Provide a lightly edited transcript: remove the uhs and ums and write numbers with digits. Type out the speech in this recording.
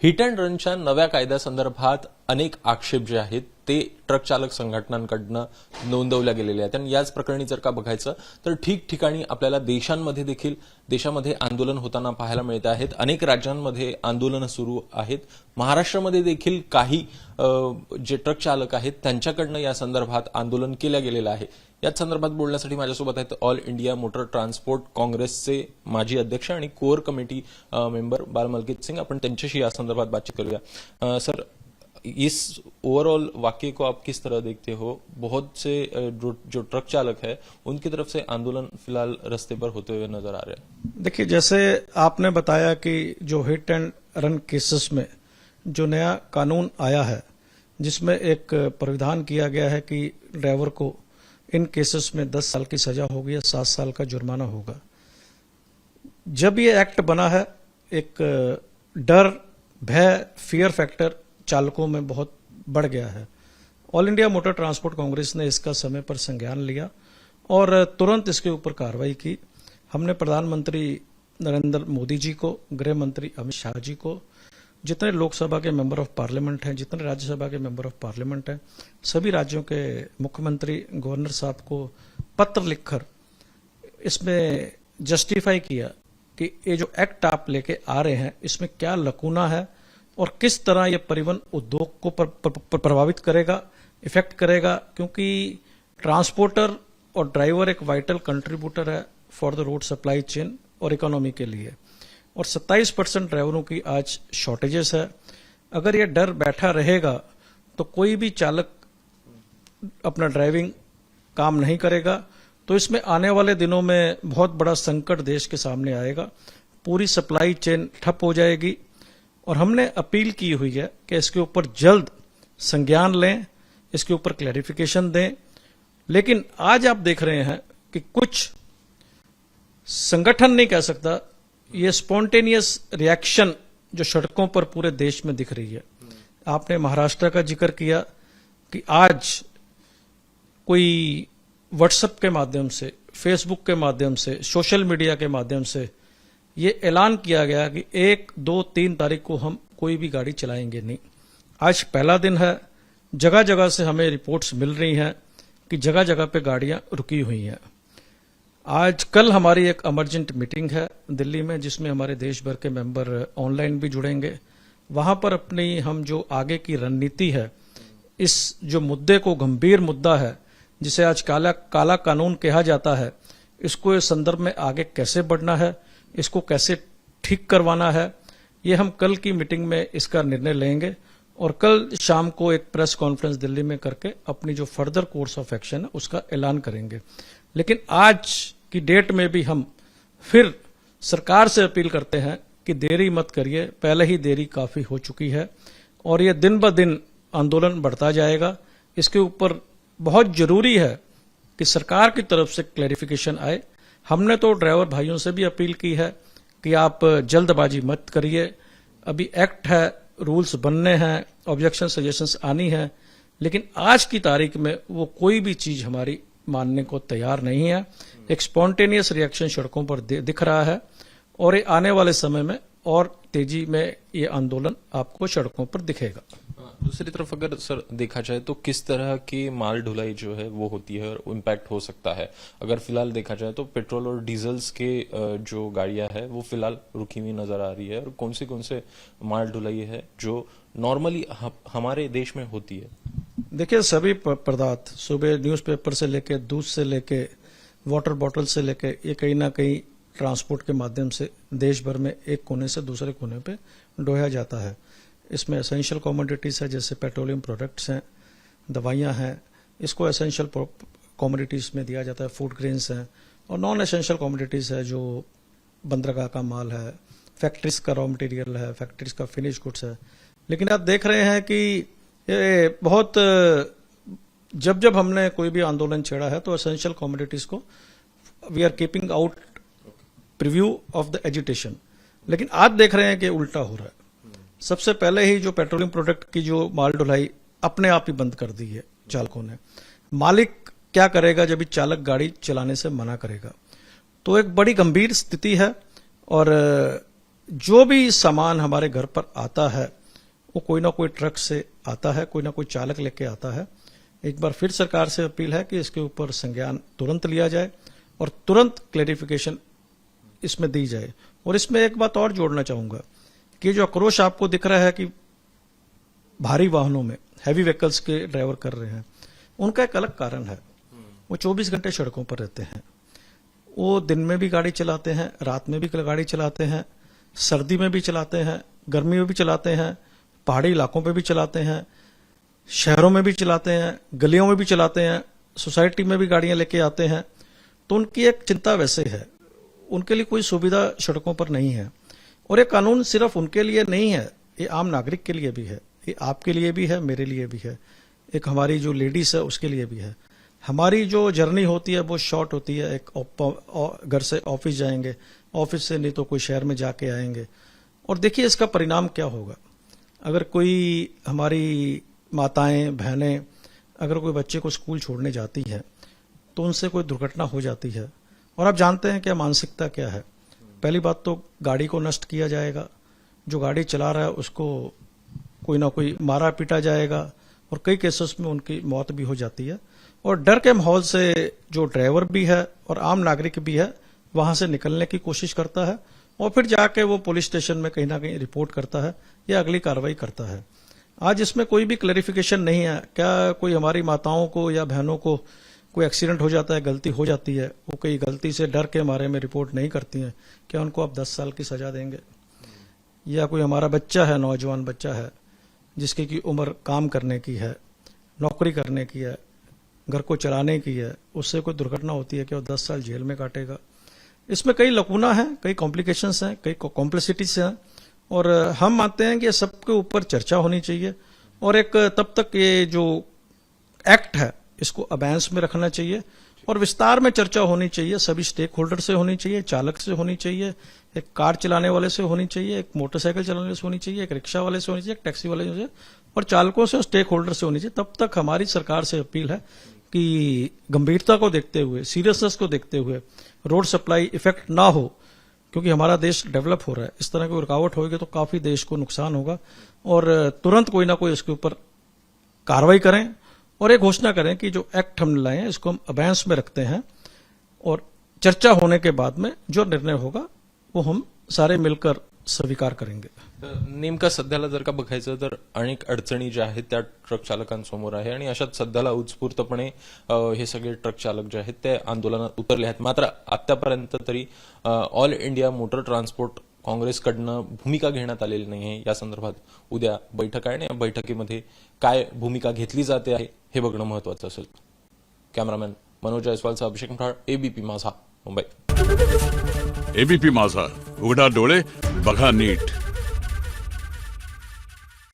Hit and रनच्या नव्या कायद्यासंदर्भात अनेक आक्षेप जे आहेत ते ट्रक चालक संघटनांकडनं नोंदवल्या गेलेले आहेत. आणि याच प्रकरणी जर का बघायचं तर ठिकठिकाणी आपल्याला देशामध्ये आंदोलन होताना पाहायला मिळत आहेत. अनेक राज्यांमध्ये आंदोलनं सुरू आहेत. महाराष्ट्रामध्ये देखील काही जे ट्रक चालक आहेत त्यांच्याकडनं या संदर्भात आंदोलन केलं गेलेलं आहे. याच संदर्भात बोलण्यासाठी माझ्यासोबत आहेत ऑल इंडिया मोटर ट्रान्सपोर्ट काँग्रेसचे माजी अध्यक्ष आणि कोर कमिटी मेंबर बाल मलकीत सिंह. आपण त्यांच्याशी या संदर्भात बातचीत करूया. सर, इस ओवरऑल वाक्य को आप किस तरह देखते हो? बहुत से जो ट्रक चालक है उनकी तरफ से आंदोलन फिलहाल रास्ते पर होते हुए नजर आ रहे हैं. देखिए, जैसे आपने बताया कि जो हिट एंड रन केसेस में जो नया कानून आया है जिसमें एक प्रावधान किया गया है कि ड्राइवर को इन केसेस में 10 साल की सजा होगी या 7 साल का जुर्माना होगा. जब ये एक्ट बना है एक डर, भय, फियर फैक्टर चालकों में बहुत बढ़ गया है. All India motor transport Congress ने इसका समय पर संज्ञान लिया और तुरंत इसके ऊपर कार्रवाई की. हमने प्रधानमंत्री नरेंद्र मोदी जी को, गृह मंत्री अमित शाह जी को, जितने लोकसभा के मेंबर ऑफ पार्लियामेंट हैं, जितने राज्यसभा के मेंबर ऑफ पार्लियामेंट हैं, सभी राज्यों के मुख्यमंत्री, गवर्नर साहब को पत्र लिखकर इसमें जस्टिफाई किया कि ये जो एक्ट आप लेके आ रहे हैं इसमें क्या लकूना है और किस तरह ये परिवहन उद्योग को प्रभावित करेगा, इफेक्ट करेगा. क्योंकि ट्रांसपोर्टर और ड्राइवर एक वाइटल कंट्रीब्यूटर है for the road supply chain और इकोनॉमी के लिए. और 27% ड्राइवरों की आज शॉर्टेजेस है. अगर ये डर बैठा रहेगा तो कोई भी चालक अपना ड्राइविंग काम नहीं करेगा. तो इसमें आने वाले दिनों में बहुत बड़ा संकट देश के सामने आएगा. पूरी सप्लाई चेन ठप हो जाएगी. और हमने अपील की हुई है कि इसके ऊपर जल्द संज्ञान लें, इसके ऊपर क्लैरिफिकेशन दें. लेकिन आज आप देख रहे हैं कि कुछ संगठन नहीं कह सकता, ये स्पॉन्टेनियस रिएक्शन जो सड़कों पर पूरे देश में दिख रही है. आपने महाराष्ट्र का जिक्र किया कि आज कोई व्हाट्सएप के माध्यम से, फेसबुक के माध्यम से, सोशल मीडिया के माध्यम से ये ऐलान किया गया कि 1, 2, 3 तारीख को हम कोई भी गाड़ी चलाएंगे नहीं. आज पहला दिन है. जगह जगह से हमें रिपोर्ट्स मिल रही हैं कि जगह जगह पे गाड़ियां रुकी हुई हैं. आज कल हमारी एक अर्जेंट मीटिंग है दिल्ली में जिसमें हमारे देश भर के मेंबर ऑनलाइन भी जुड़ेंगे. वहां पर अपनी हम जो आगे की रणनीति है, इस जो मुद्दे को, गंभीर मुद्दा है जिसे आज काला कानून कहा जाता है, इसको इस संदर्भ में आगे कैसे बढ़ना है, इसको कैसे ठीक करवाना है, ये हम कल की मीटिंग में इसका निर्णय लेंगे. और कल शाम को एक प्रेस कॉन्फ्रेंस दिल्ली में करके अपनी जो फर्दर कोर्स ऑफ एक्शन है उसका ऐलान करेंगे. लेकिन आज की डेट में भी हम फिर सरकार से अपील करते हैं कि देरी मत करिए. पहले ही देरी काफी हो चुकी है और ये दिन ब दिन आंदोलन बढ़ता जाएगा. इसके ऊपर बहुत जरूरी है कि सरकार की तरफ से क्लैरिफिकेशन आए. हमने तो ड्राइवर भाइयों से भी अपील की है कि आप जल्दबाजी मत करिए. अभी एक्ट है, रूल्स बनने हैं, ऑब्जेक्शन सजेशंस आनी है. लेकिन आज की तारीख में वो कोई भी चीज हमारी मानने को तैयार नहीं है. एक स्पॉन्टेनियस रिएक्शन सड़कों पर दिख रहा है और ये आने वाले समय में और तेजी में ये आंदोलन आपको सड़कों पर दिखेगा. दूसरी तरफ अगर सर देखा जाए तो किस तरह की माल ढुलाई जो है वो होती है और इम्पैक्ट हो सकता है? अगर फिलहाल देखा जाए तो पेट्रोल और डीजल्स के जो गाड़ियां है वो फिलहाल रुकी हुई नजर आ रही है. और कौन से माल ढुलाई है जो नॉर्मली हमारे देश में होती है? देखिए, सभी पदार्थ सुबह न्यूज़पेपर से लेके, दूध से लेके, वाटर बॉटल से लेके, ये कहीं ना कहीं ट्रांसपोर्ट के माध्यम से देश भर में एक कोने से दूसरे कोने पे ढोया जाता है. इसमें एसेंशियल कमोडिटीज है जैसे पेट्रोलियम प्रोडक्ट्स हैं, दवाइयां हैं, इसको एसेंशियल कमोडिटीज में दिया जाता है. फूड ग्रेन्स हैं और नॉन एसेंशियल कमोडिटीज है जो बंदरगाह का माल है, फैक्ट्रीज का रॉ मटेरियल है, फैक्ट्रीज का फिनिश गुड्स है. लेकिन आप देख रहे हैं कि ये बहुत, जब हमने कोई भी आंदोलन छेड़ा है तो एसेंशियल कमोडिटीज को we are keeping out preview of the agitation. लेकिन आज देख रहे हैं कि उल्टा हो रहा है. सबसे पहले ही जो पेट्रोलियम प्रोडक्ट की जो माल ढुलाई अपने आप ही बंद कर दी है चालकों ने. मालिक क्या करेगा जब चालक गाड़ी चलाने से मना करेगा? तो एक बड़ी गंभीर स्थिति है और जो भी सामान हमारे घर पर आता है वो कोई ना कोई ट्रक से आता है, कोई ना कोई चालक लेके आता है। एक बार फिर सरकार से अपील है कि इसके ऊपर संज्ञान तुरंत लिया जाए और तुरंत क्लेरिफिकेशन इसमें दी जाए। और इसमें एक बात और जोड़ना चाहूंगा कि जो आक्रोश आपको दिख रहा है कि भारी वाहनों में हैवी व्हीकल्स के ड्राइवर कर रहे हैं, उनका एक अलग कारण है। वो 24 घंटे सड़कों पर रहते हैं, वो दिन में भी गाड़ी चलाते हैं, रात में भी गाड़ी चलाते हैं, सर्दी में भी चलाते हैं, गर्मी में भी चलाते हैं, पहाड़ी इलाकों पे भी चलाते हैं, शहरों में भी चलाते हैं, गलियों में भी चलाते हैं, सोसाइटी में भी गाड़ियां लेके आते हैं। तो उनकी एक चिंता वैसे है, उनके लिए कोई सुविधा सड़कों पर नहीं है। और ये कानून सिर्फ उनके लिए नहीं है, ये आम नागरिक के लिए भी है, ये आपके लिए भी है, मेरे लिए भी है, एक हमारी जो लेडीज है उसके लिए भी है। हमारी जो जर्नी होती है वो शॉर्ट होती है, एक घर से ऑफिस जाएंगे, ऑफिस से नहीं तो कोई शहर में जाके आएंगे। और देखिए इसका परिणाम क्या होगा। अगर कोई हमारी माताएं बहनें अगर कोई बच्चे को स्कूल छोड़ने जाती है तो उनसे कोई दुर्घटना हो जाती है, और आप जानते हैं क्या मानसिकता क्या है। पहली बात तो गाड़ी को नष्ट किया जाएगा, जो गाड़ी चला रहा है उसको कोई ना कोई मारा पीटा जाएगा, और कई केसेस में उनकी मौत भी हो जाती है। और डर के माहौल से जो ड्राइवर भी है और आम नागरिक भी है वहां से निकलने की कोशिश करता है, और फिर जाके वो पुलिस स्टेशन में कहीं ना कहीं रिपोर्ट करता है या अगली कार्रवाई करता है। आज इसमें कोई भी क्लैरिफिकेशन नहीं है। क्या कोई हमारी माताओं को या बहनों को कोई एक्सीडेंट हो जाता है, गलती हो जाती है, वो कई गलती से डर के मारे में रिपोर्ट नहीं करती हैं, क्या उनको आप 10 साल की सजा देंगे? या कोई हमारा बच्चा है, नौजवान बच्चा है जिसकी की उम्र काम करने की है, नौकरी करने की है, घर को चलाने की है, उससे कोई दुर्घटना होती है, क्या वो 10 साल जेल में काटेगा? इसमें कई लकूना है, कई कॉम्प्लिकेशंस हैं, कई कॉम्प्लेक्सिटीज हैं, और हम मानते हैं कि ये सबके ऊपर चर्चा होनी चाहिए। और एक तब तक ये जो एक्ट है इसको अबैंस में रखना चाहिए और विस्तार में चर्चा होनी चाहिए, सभी स्टेक होल्डर से होनी चाहिए, चालक से होनी चाहिए, एक कार चलाने वाले से होनी चाहिए, एक मोटरसाइकिल चलाने वाले से होनी चाहिए, एक रिक्शा वाले से होनी चाहिए, एक टैक्सी वाले से होनी चाहिए, और चालकों से स्टेक होल्डर से होनी चाहिए। तब तक हमारी सरकार से अपील है कि गंभीरता को देखते हुए, सीरियसनेस को देखते हुए रोड सप्लाई इफेक्ट ना हो, क्योंकि हमारा देश डेवलप हो रहा है। इस तरह की रुकावट होगी तो काफी देश को नुकसान होगा, और तुरंत कोई ना कोई इसके ऊपर कार्रवाई करें और ये घोषणा करें कि जो एक्ट हम लाए हैं इसको हम अबैंस में रखते हैं, और चर्चा होने के बाद में जो निर्णय होगा वो हम सारे मिलकर स्वीकार करेंगे। नेमका सध्याला जर का बघायचं तर अनेक अडचणी ज्या आहेत त्या ट्रक चालकांसमोर आहे, आणि अशात सध्याला उत्स्फूर्तपणे हे सगळे ट्रक चालक जे आहेत ते आंदोलनात उतरले आहेत। मात्र आतापर्यंत तरी ऑल इंडिया मोटर ट्रान्सपोर्ट काँग्रेसकडनं भूमिका घेण्यात आलेली नाही आहे। या संदर्भात उद्या बैठक आहे आणि या बैठकीमध्ये काय भूमिका घेतली जाते आहे हे बघणं महत्वाचं असेल। कॅमेरामॅन मनोज जयस्वालचा अभिषेक म्हठाळ, एबीपी माझा, मुंबई। एबीपी माझा, उघडा डोळे बघा नीट।